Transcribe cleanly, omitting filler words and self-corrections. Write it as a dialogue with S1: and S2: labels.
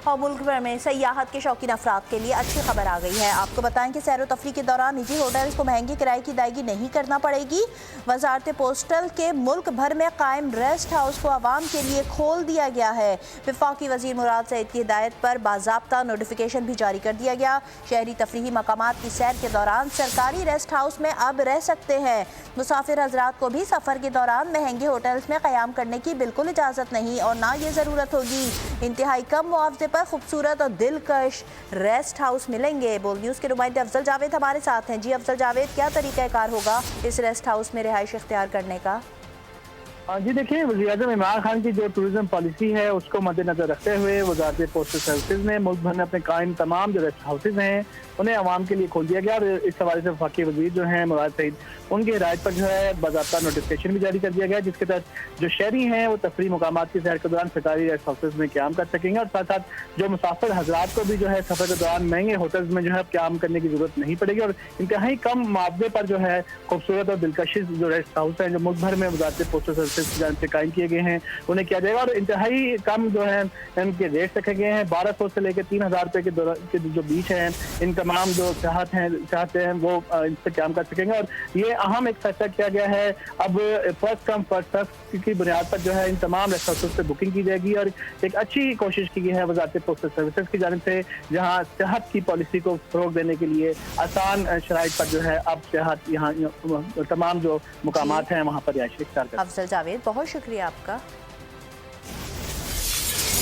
S1: और मुल्क भर में सयाहत के शौकीन अफराद के लिए अच्छी खबर आ गई है। आपको बताएं कि सैर व तफरी के दौरान निजी होटल्स को महंगे किराए की अदायगी नहीं करना पड़ेगी। वजारत पोस्टल के मुल्क भर में कायम रेस्ट हाउस को आवाम के लिए खोल दिया गया है। वफाकी वजीर मुराद सईद की हिदायत पर बाज़ाब्ता नोटिफिकेशन भी जारी कर दिया गया। शहरी तफरीही मकामात की सैर के दौरान सरकारी रेस्ट हाउस में अब रह सकते हैं। मुसाफिर हजरात को भी सफ़र के दौरान महंगे होटल्स में क़याम करने की बिल्कुल इजाज़त नहीं और ना ये ज़रूरत होगी। इंतहाई कम मुआवजे पर खूबसूरत और दिलकश रेस्ट हाउस मिलेंगे। बोल न्यूज़ के नुमाइंदे अफजल जावेद हमारे साथ हैं। जी अफजल जावेद, क्या तरीक़ाकार होगा इस रेस्ट हाउस में रिहाइश इख्तियार करने का?
S2: जी देखिए, वज़ीर-ए-आज़म इमरान खान की जो टूरिज्म पॉलिसी है उसको मद्देनजर रखते हुए वज़ारत पोस्टल सर्विसेज ने मुल्क भर में अपने कायम तमाम जो रेस्ट हाउसेज हैं उन्हें आवाम के लिए खोल दिया गया और इस हवाले से वफाकी वज़ीर जो हैं मुराद सईद, उनकी हिदायत पर जो है बाज़ाब्ता नोटिफिकेशन भी जारी कर दिया गया, जिसके तहत जो शहरी हैं वो तफरी मकामात की सैर के दौरान सरकारी रेस्ट हाउसेज में क़याम कर सकेंगे और साथ साथ जो मुसाफिर हजरात को भी जो है सफ़र के दौरान महंगे होटल्स में जो है क़याम करने की जरूरत नहीं पड़ेगी और इंतहाई कम मुआवजे पर जो है खूबसूरत और दिलकश जो रेस्ट हाउस हैं जो मुल्क भर में वज़ारत पोस्टल सर्विसेज की जानिब से कायम किए गए हैं उन्हें किया जाएगा और इंतहाई कम जो है इनके रेट रखे गए हैं। 1200 से लेकर 3000 रुपये के जो बीच हैं इन तमाम जो चाहते हैं वो इन पर काम कर सकेंगे और ये अहम एक फैसला किया गया है। अब फर्स्ट कम फर्स्ट सर्व की बुनियाद पर जो है इन तमाम रेस्ट हाउसेज पे बुकिंग की जाएगी और एक अच्छी कोशिश की गई है वज़ारत पोस्टल सर्विसेज की जानिब से, जहाँ सेहत की पॉलिसी को फ़रोग देने के लिए आसान शराइत पर जो है अब सेहत यहाँ तमाम जो मुकामात हैं वहाँ पर रिहाइश इख्तियार कर।
S1: अफजल जावेद, बहुत शुक्रिया आपका।